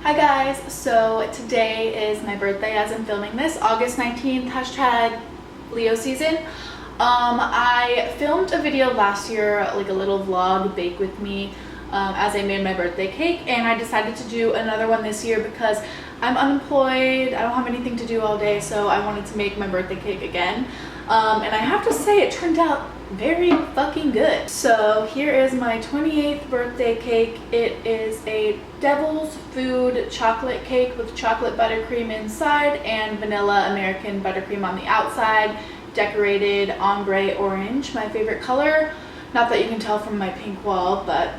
Hi guys, so today is my birthday as I'm filming this, August 19th, hashtag Leo season. I filmed a video last year, like a little vlog, bake with me, as I made my birthday cake, and I decided to do another one this year because I'm unemployed, I don't have anything to do all day, so I wanted to make my birthday cake again. And I have to say it turned out very fucking good. So here is my 28th birthday cake. It is a devil's food chocolate cake with chocolate buttercream inside and vanilla American buttercream on the outside, decorated ombre orange, my favorite color. Not that you can tell from my pink wall, but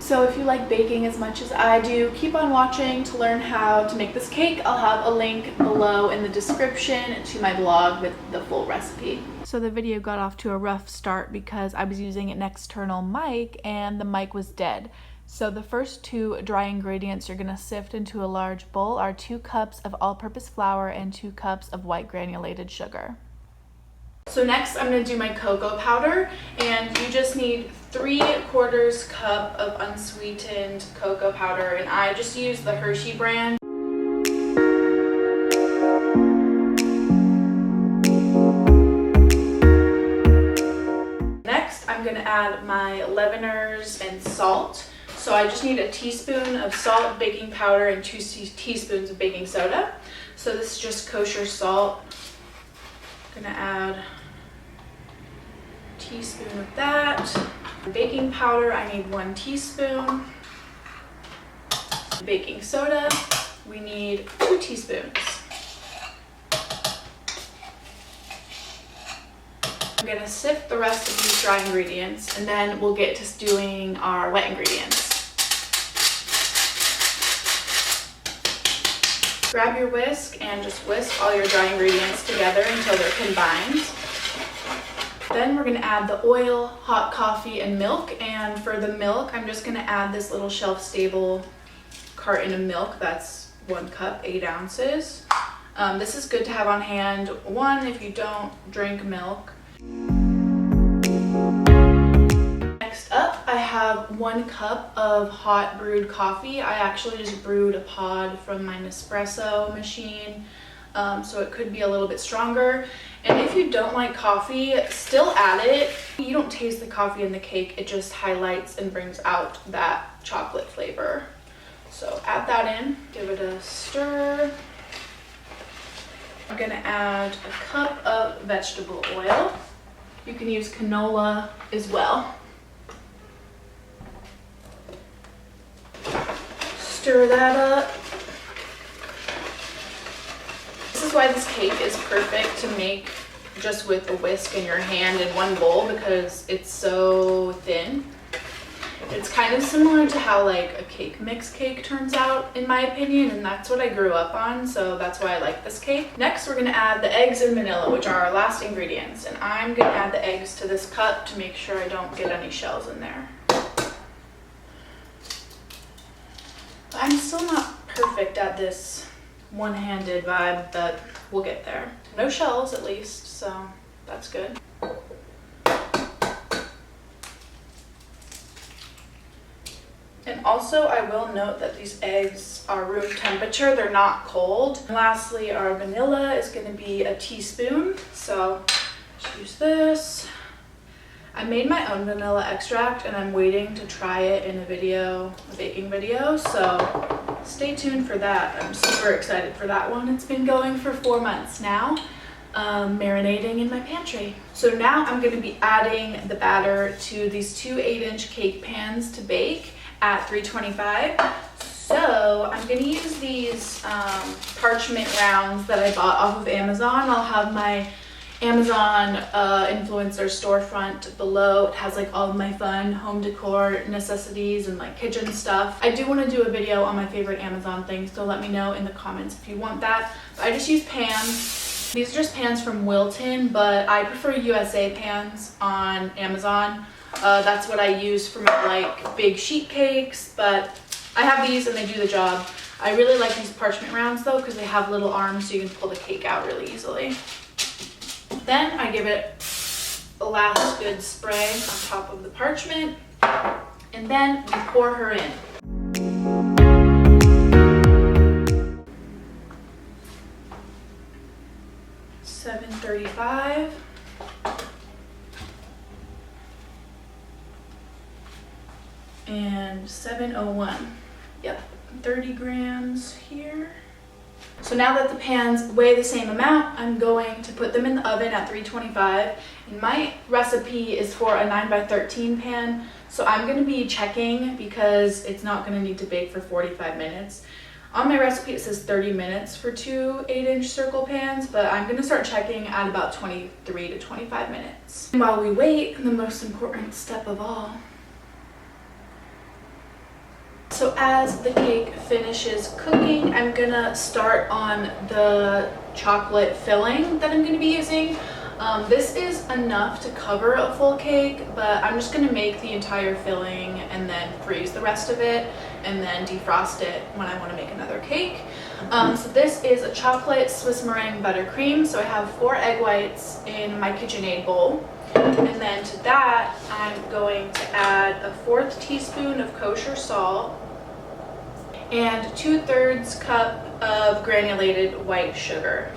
so if you like baking as much as I do, keep on watching to learn how to make this cake. I'll have a link below in the description to my blog with the full recipe. So the video got off to a rough start because I was using an external mic and the mic was dead. So the first two dry ingredients you're gonna sift into a large bowl are 2 cups of all-purpose flour and 2 cups of white granulated sugar. So next I'm going to do my cocoa powder, and you just need 3/4 cup of unsweetened cocoa powder, and I just use the Hershey brand. Next I'm going to add my leaveners and salt. So I just need a teaspoon of salt, baking powder, and 2 teaspoons of baking soda. So this is just kosher salt. I'm going to add teaspoon of that. Baking powder, I need 1 teaspoon. Baking soda, we need 2 teaspoons. I'm gonna sift the rest of these dry ingredients, and then we'll get to doing our wet ingredients. Grab your whisk and just whisk all your dry ingredients together until they're combined. Then we're going to add the oil, hot coffee, and milk. And for the milk, I'm just going to add this little shelf-stable carton of milk. That's 1 cup, 8 ounces. This is good to have on hand. One, if you don't drink milk. Next up, I have 1 cup of hot brewed coffee. I actually just brewed a pod from my Nespresso machine. So it could be a little bit stronger. And if you don't like coffee, still add it. You don't taste the coffee in the cake, it just highlights and brings out that chocolate flavor. So add that in, give it a stir. I'm gonna add a cup of vegetable oil. You can use canola as well. Stir that up. This is why this cake is perfect to make just with a whisk in your hand in one bowl, because it's so thin. It's kind of similar to how like a cake mix cake turns out, in my opinion, and that's what I grew up on, so that's why I like this cake. Next we're going to add the eggs and vanilla, which are our last ingredients, and I'm going to add the eggs to this cup to make sure I don't get any shells in there. I'm still not perfect at this one-handed vibe, but we'll get there. No shells at least, so that's good. And also I will note that these eggs are room temperature, they're not cold. And lastly, our vanilla is going to be a teaspoon, so just use this. I made my own vanilla extract and I'm waiting to try it in a video, a baking video, so stay tuned for that. I'm super excited for that one. It's been going for 4 months now, marinating in my pantry. So now I'm going to be adding the batter to these 2 8-inch cake pans to bake at 325. So I'm going to use these parchment rounds that I bought off of Amazon. I'll have my Amazon influencer storefront below. It has like all of my fun home decor necessities and like kitchen stuff. I do want to do a video on my favorite Amazon things, so let me know in the comments if you want that. But I just use pans. These are just pans from Wilton, but I prefer USA pans on Amazon. That's what I use for my like big sheet cakes, but I have these and they do the job. I really like these parchment rounds though because they have little arms so you can pull the cake out really easily. Then I give it a last good spray on top of the parchment, and then we pour her in. and 701. Yep, 30 grams here. So now that the pans weigh the same amount, I'm going to put them in the oven at 325. And my recipe is for a 9x13 pan, so I'm going to be checking because it's not going to need to bake for 45 minutes. On my recipe it says 30 minutes for two 8-inch circle pans, but I'm going to start checking at about 23 to 25 minutes. And while we wait, the most important step of all. So as the cake finishes cooking, I'm gonna start on the chocolate filling that I'm going to be using. This is enough to cover a full cake, but I'm just going to make the entire filling and then freeze the rest of it and then defrost it when I want to make another cake. So this is a chocolate Swiss meringue buttercream. So I have 4 egg whites in my KitchenAid bowl. And then to that, I'm going to add a 1/4 teaspoon of kosher salt and 2/3 cup of granulated white sugar.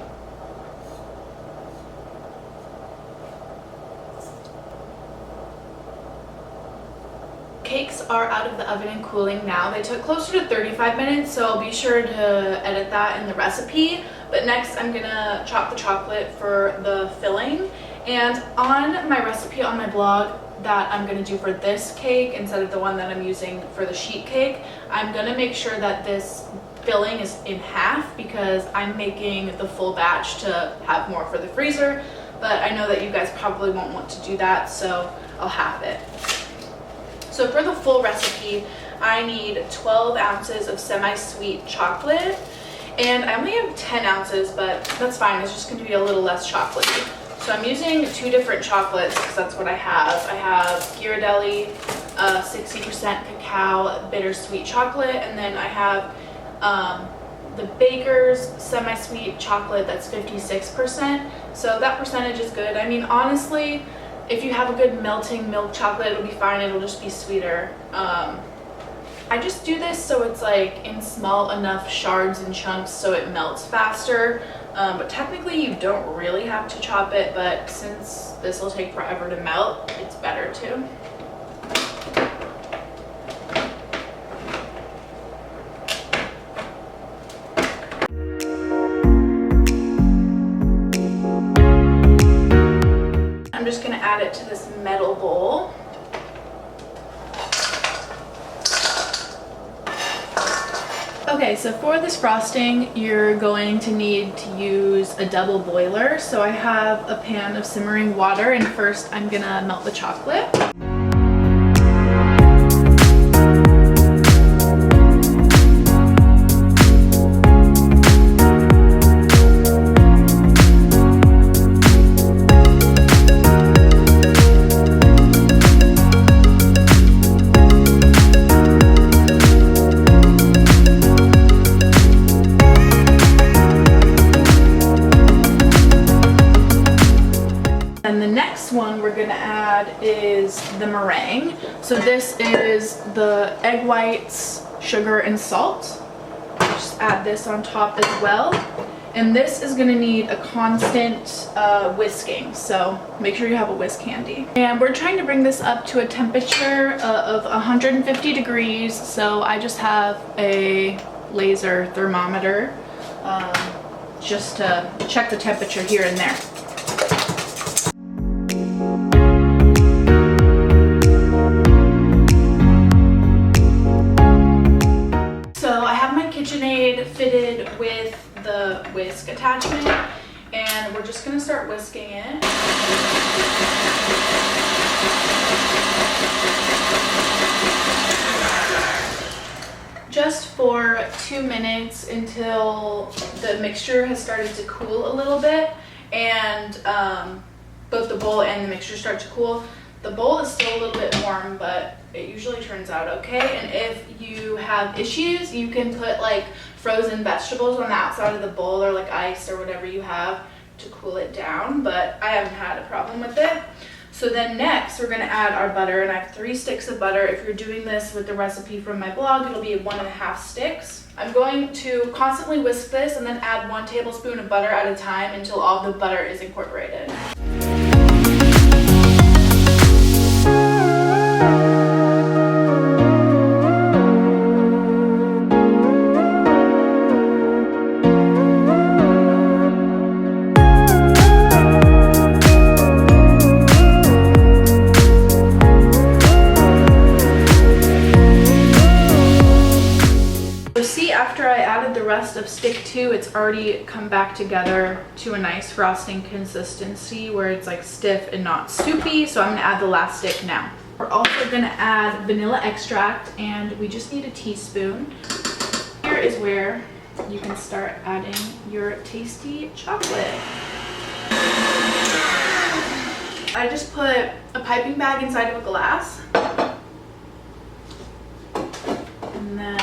Cakes are out of the oven and cooling now. They took closer to 35 minutes, so I'll be sure to edit that in the recipe. But next I'm gonna chop the chocolate for the filling. And on my recipe on my blog that I'm gonna do for this cake instead of the one that I'm using for the sheet cake, I'm gonna make sure that this filling is in half because I'm making the full batch to have more for the freezer. But I know that you guys probably won't want to do that, so I'll half it. So for the full recipe, I need 12 ounces of semi-sweet chocolate, and I only have 10 ounces, but that's fine. It's just going to be a little less chocolatey. So I'm using 2 different chocolates because that's what I have. I have Ghirardelli 60% cacao bittersweet chocolate, and then I have the Baker's semi-sweet chocolate that's 56%. So that percentage is good. I mean, honestly, if you have a good melting milk chocolate, it'll be fine. It'll just be sweeter. I just do this so it's like in small enough shards and chunks so it melts faster. But technically you don't really have to chop it, but since this will take forever to melt, it's better to. I'm just going to add it to this metal bowl. Okay, so for this frosting, you're going to need to use a double boiler. So I have a pan of simmering water, and first I'm going to melt the chocolate. And the next one we're going to add is the meringue. So this is the egg whites, sugar, and salt. Just add this on top as well. And this is going to need a constant whisking, so make sure you have a whisk handy. And we're trying to bring this up to a temperature of 150 degrees, so I just have a laser thermometer just to check the temperature here and there. KitchenAid fitted with the whisk attachment, and we're just going to start whisking it. Just for 2 minutes until the mixture has started to cool a little bit, and both the bowl and the mixture start to cool. The bowl is still a little bit warm, but it usually turns out okay. And if you have issues, you can put like frozen vegetables on the outside of the bowl or like ice or whatever you have to cool it down, but I haven't had a problem with it. So then next we're going to add our butter, and I have 3 sticks of butter. If you're doing this with the recipe from my blog, it'll be 1.5 sticks. I'm going to constantly whisk this and then add 1 tablespoon of butter at a time until all the butter is incorporated. after I added the rest of stick 2, it's already come back together to a nice frosting consistency where it's like stiff and not soupy. So I'm gonna add the last stick now. We're also gonna add vanilla extract, and we just need a teaspoon. Here is where you can start adding your tasty chocolate. I just put a piping bag inside of a glass. And then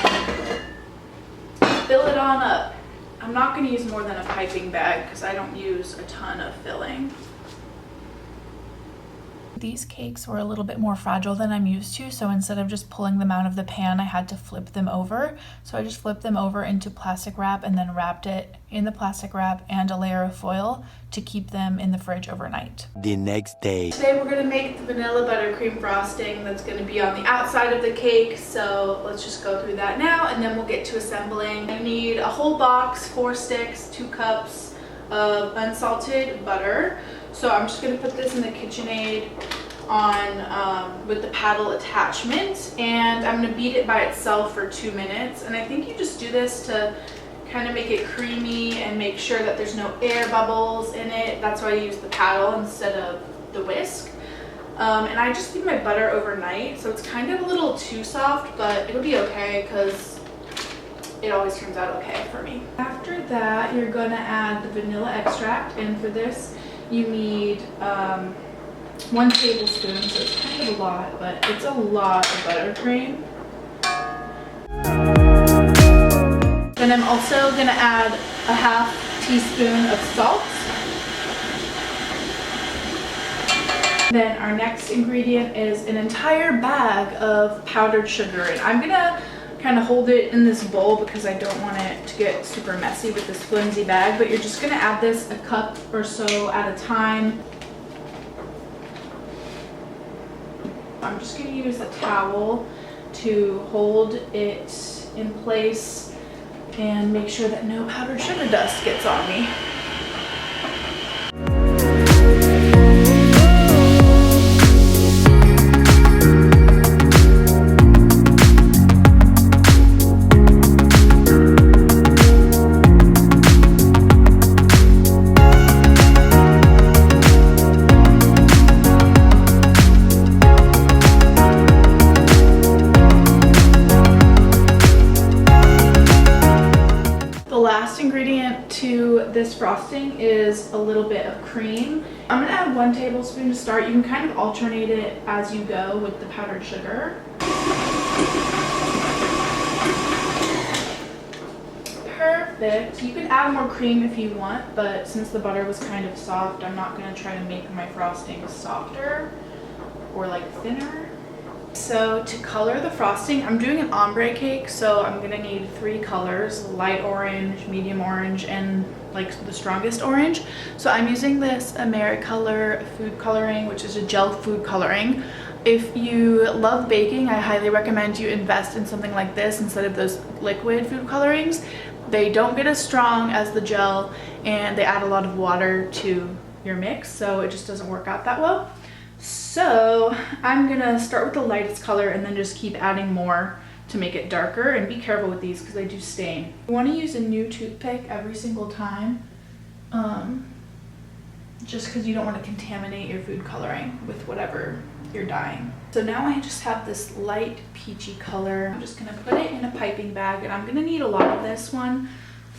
fill it on up. I'm not going to use more than a piping bag because I don't use a ton of filling. These cakes were a little bit more fragile than I'm used to, so instead of just pulling them out of the pan, I had to flip them over. So I just flipped them over into plastic wrap and then wrapped it in the plastic wrap and a layer of foil to keep them in the fridge overnight. The next day. Today we're going to make the vanilla buttercream frosting that's going to be on the outside of the cake. So let's just go through that now and then we'll get to assembling. I need a whole box, 4 sticks, 2 cups of unsalted butter. So I'm just going to put this in the KitchenAid on with the paddle attachment, and I'm going to beat it by itself for 2 minutes. And I think you just do this to kind of make it creamy and make sure that there's no air bubbles in it. That's why I use the paddle instead of the whisk. And I just leave my butter overnight, so it's kind of a little too soft, but it'll be okay because it always turns out okay for me. After that, you're going to add the vanilla extract, and for this you need 1 tablespoon, so it's kind of a lot, but it's a lot of buttercream. Then I'm also going to add a ½ teaspoon of salt. Then our next ingredient is an entire bag of powdered sugar, and I'm going to kind of hold it in this bowl because I don't want it to get super messy with this flimsy bag, but you're just going to add this a cup or so at a time. I'm just going to use a towel to hold it in place and make sure that no powdered sugar dust gets on me. This frosting is a little bit of cream. I'm going to add 1 tablespoon to start. You can kind of alternate it as you go with the powdered sugar. Perfect. You can add more cream if you want, but since the butter was kind of soft, I'm not going to try to make my frosting softer or like thinner. So to color the frosting, I'm doing an ombre cake, so I'm gonna need 3 colors: light orange, medium orange, and like the strongest orange. So I'm using this Americolor food coloring, which is a gel food coloring. If you love baking, I highly recommend you invest in something like this instead of those liquid food colorings. They don't get as strong as the gel, and they add a lot of water to your mix, so it just doesn't work out that well. So I'm gonna start with the lightest color and then just keep adding more to make it darker, and be careful with these because they do stain. You want to use a new toothpick every single time, just because you don't want to contaminate your food coloring with whatever you're dyeing. So now I just have this light peachy color. I'm just gonna put it in a piping bag, and I'm gonna need a lot of this one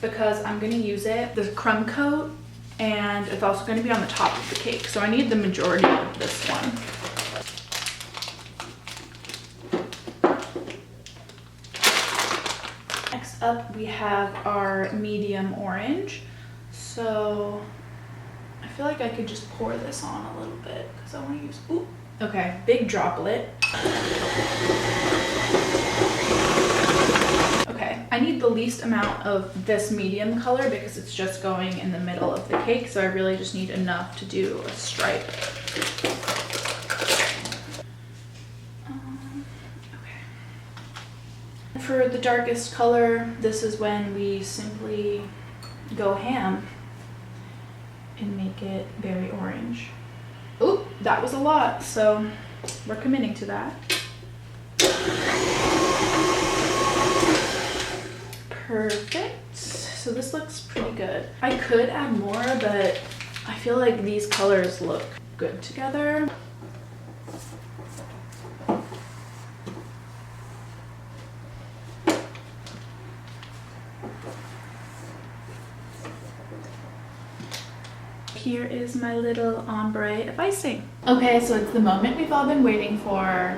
because I'm gonna use it, the crumb coat, and it's also going to be on the top of the cake, so I need the majority of this one. Next up we have our medium orange, so I feel like I could just pour this on a little bit because I want to use, ooh, okay, big droplet. Okay, I need the least amount of this medium color because it's just going in the middle of the cake, so I really just need enough to do a stripe. Okay. For the darkest color, this is when we simply go ham and make it very orange. Ooh, that was a lot, so we're committing to that. Perfect. So this looks pretty good. I could add more, but I feel like these colors look good together. Here is my little ombre of icing. Okay, so it's the moment we've all been waiting for.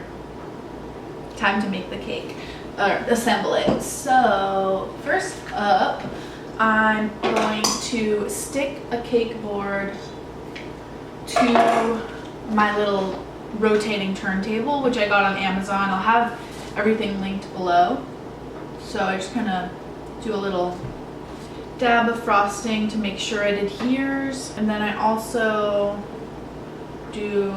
Time to make the cake, or assemble it. So first up, I'm going to stick a cake board to my little rotating turntable, which I got on Amazon. I'll have everything linked below. So I just kind of do a little dab of frosting to make sure it adheres, and then I also do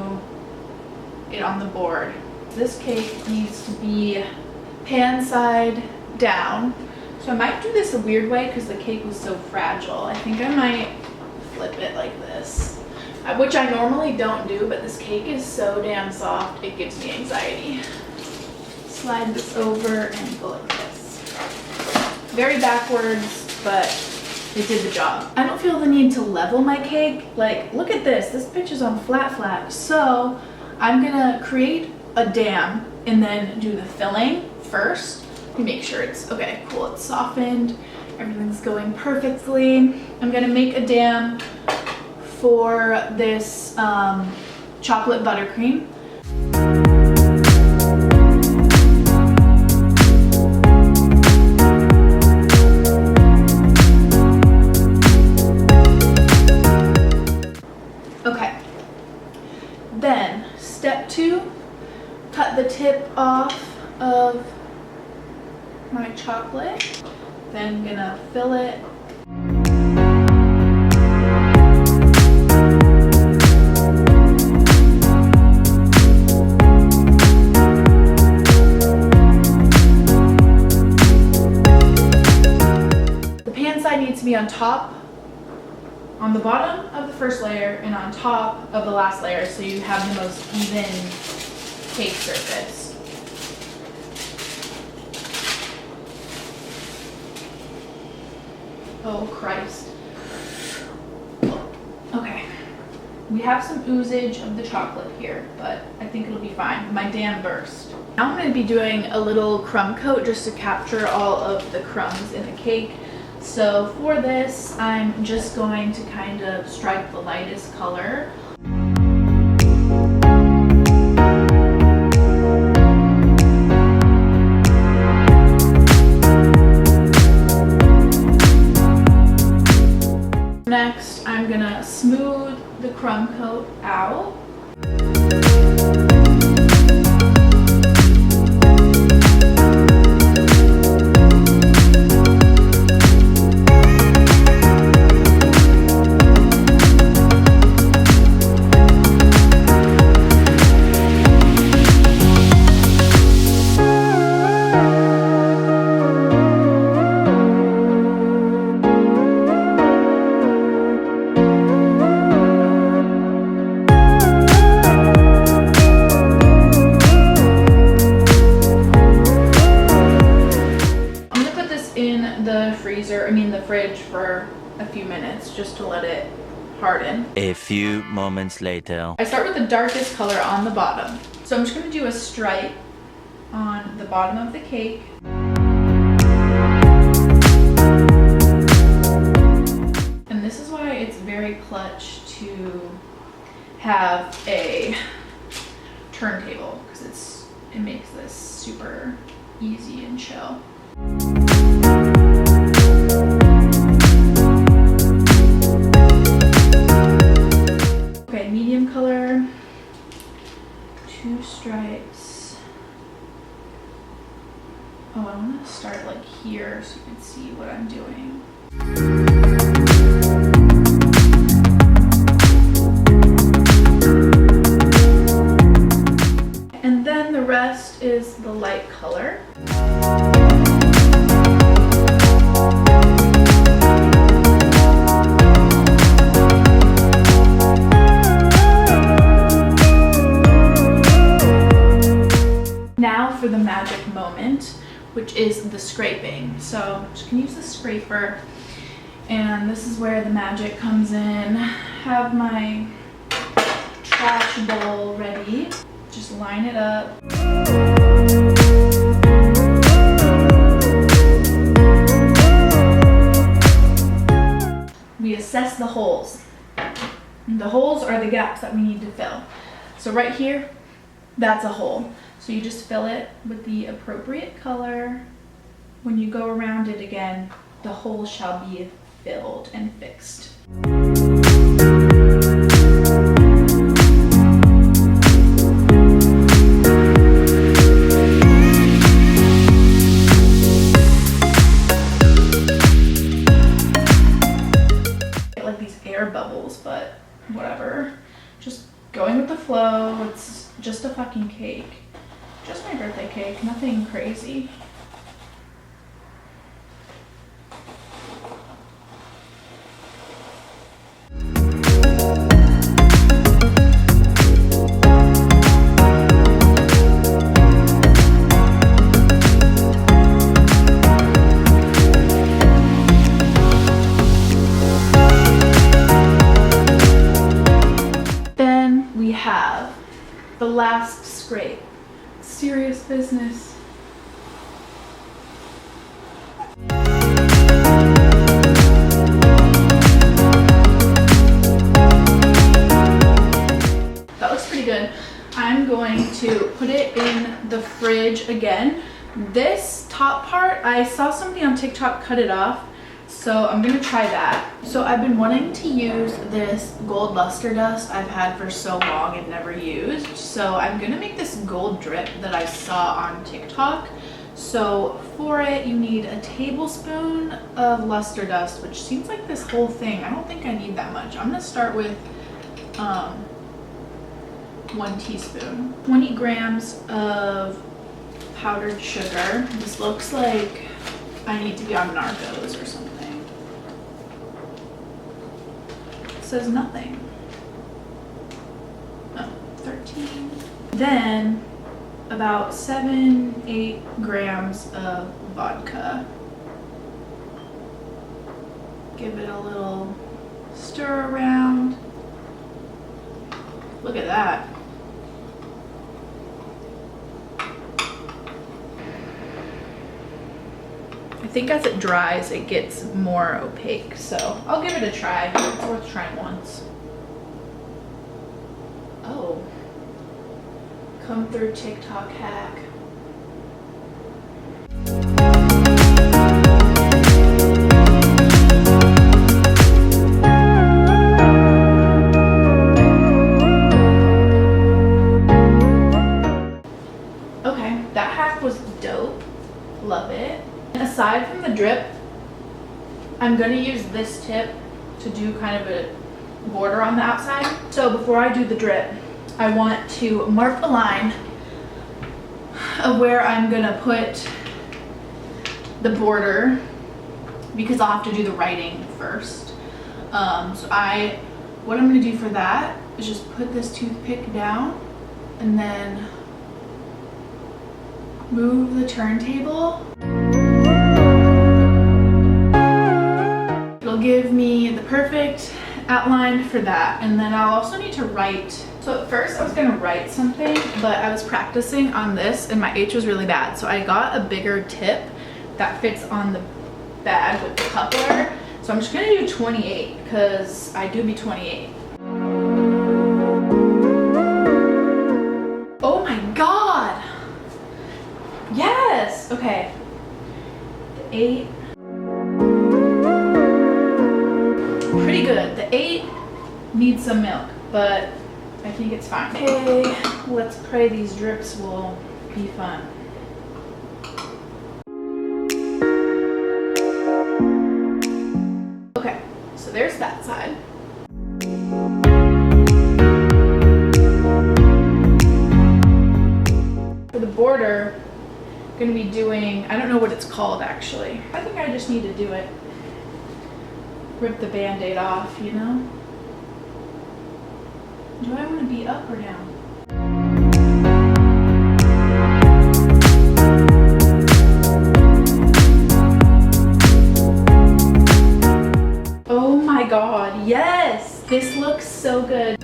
it on the board. This cake needs to be pan side down, so I might do this a weird way because the cake was so fragile. I think I might flip it like this, which I normally don't do, but this cake is so damn soft it gives me anxiety. Slide this over and go like this. Very backwards, but it did the job. I don't feel the need to level my cake. Like, look at this. This bitch is on flat. So I'm gonna create a dam and then do the filling first. Make sure it's okay, cool, it's softened, everything's going perfectly. I'm gonna make a dam for this chocolate buttercream. Okay, then step 2, cut the tip off of my chocolate, then gonna fill it. The pan side needs to be on top, on the bottom of the first layer, and on top of the last layer, so you have the most even cake surface. Oh Christ. Okay. We have some oozage of the chocolate here, but I think it'll be fine. My dam burst. Now I'm going to be doing a little crumb coat just to capture all of the crumbs in the cake. So for this, I'm just going to kind of strike the lightest color. Next, I'm gonna smooth the crumb coat out. The fridge for a few minutes just to let it harden. A few moments later. I start with the darkest color on the bottom. So I'm just going to do a stripe on the bottom of the cake. And this is why it's very clutch to have a turntable, because it makes this super easy and chill. Okay, medium color, 2 stripes. Oh, I want to start like here so you can see what I'm doing. And then the rest is the light color. Now for the magic moment, which is the scraping. So I'm just gonna use the scraper, and this is where the magic comes in. Have my trash bowl ready. Just line it up. We assess the holes. The holes are the gaps that we need to fill. So right here, that's a hole. So you just fill it with the appropriate color. When you go around it again, the hole shall be filled and fixed. Like these air bubbles, but whatever. Just going with the flow. It's just a fucking cake. Just my birthday cake, nothing crazy. Then we have the last scrape. Serious business. That looks pretty good. I'm going to put it in the fridge again. This top part, I saw somebody on TikTok cut it off, so I'm gonna try that. So I've been wanting to use this gold luster dust I've had for so long and never used. So I'm gonna make this gold drip that I saw on TikTok. So for it, you need a tablespoon of luster dust, which seems like this whole thing. I don't think I need that much. I'm gonna start with 1 teaspoon. 20 grams of powdered sugar. This looks like I need to be on Narcos or something. It says nothing. Oh, 13. Then about 7-8 grams of vodka. Give it a little stir around. Look at that. I think as it dries, it gets more opaque, so I'll give it a try. It's worth trying once. Oh, come through TikTok hack. Okay, that hack was dope. Love it. Aside from the drip, I'm going to use this tip to do kind of a border on the outside. So before I do the drip, I want to mark a line of where I'm going to put the border, because I'll have to do the writing first. What I'm going to do for that is just put this toothpick down and then move the turntable. It'll give me the perfect outline for that, and then I'll also need to write. So at first I was gonna write something, but I was practicing on this and my H was really bad, so I got a bigger tip that fits on the bag with the coupler. So I'm just gonna do 28 because I do be 28. Oh my god! Yes! Okay. The 8. Pretty good. The 8 needs some milk, but I think it's fine. Okay, let's pray these drips will be fun. Okay, so there's that side. For the border, I'm gonna be doing, I don't know what it's called actually. I think I just need to do it. Rip the band-aid off, you know? Do I want to be up or down? This looks so good.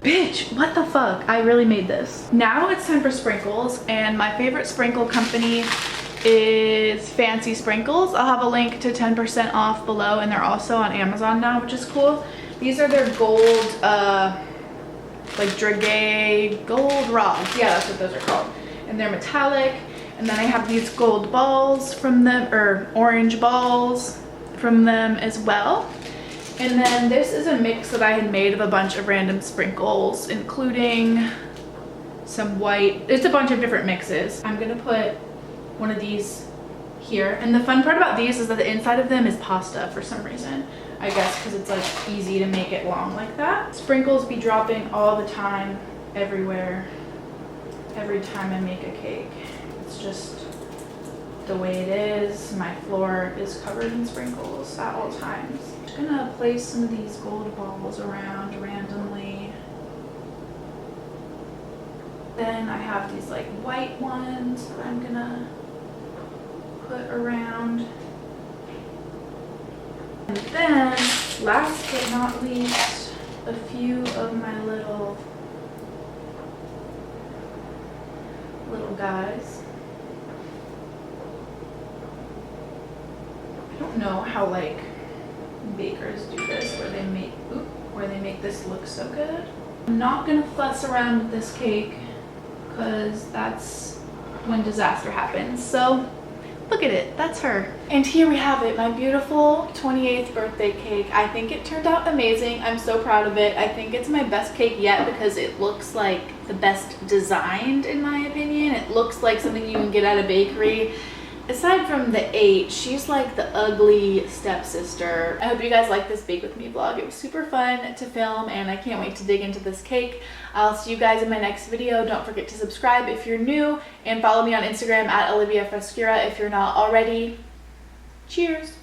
Bitch, what the fuck? I really made this. Now it's time for sprinkles, and my favorite sprinkle company is Fancy Sprinkles. I'll have a link to 10% off below, and they're also on Amazon now, which is cool. These are their gold, like Dragay gold rods. Yeah, that's what those are called. And they're metallic. And then I have these gold balls from them, or orange balls from them as well. And then this is a mix that I had made of a bunch of random sprinkles, including some white. It's a bunch of different mixes. I'm gonna put one of these here. And the fun part about these is that the inside of them is pasta for some reason. I guess because it's like easy to make it long like that. Sprinkles be dropping all the time, everywhere, every time I make a cake. It's just the way it is. My floor is covered in sprinkles at all times. I'm just gonna place some of these gold balls around randomly. Then I have these like white ones that I'm gonna put around. And then, last but not least, a few of my little guys. I don't know how like bakers do this, where they make this look so good. I'm not gonna fuss around with this cake because that's when disaster happens. So look at it, that's her. And here we have it, my beautiful 28th birthday cake. I think it turned out amazing. I'm so proud of it. I think it's my best cake yet because it looks like the best designed, in my opinion. It looks like something you can get at a bakery. Aside from the H, she's like the ugly stepsister. I hope you guys like this Bake With Me vlog. It was super fun to film, and I can't wait to dig into this cake. I'll see you guys in my next video. Don't forget to subscribe if you're new, and follow me on Instagram at Olivia Frescura if you're not already. Cheers!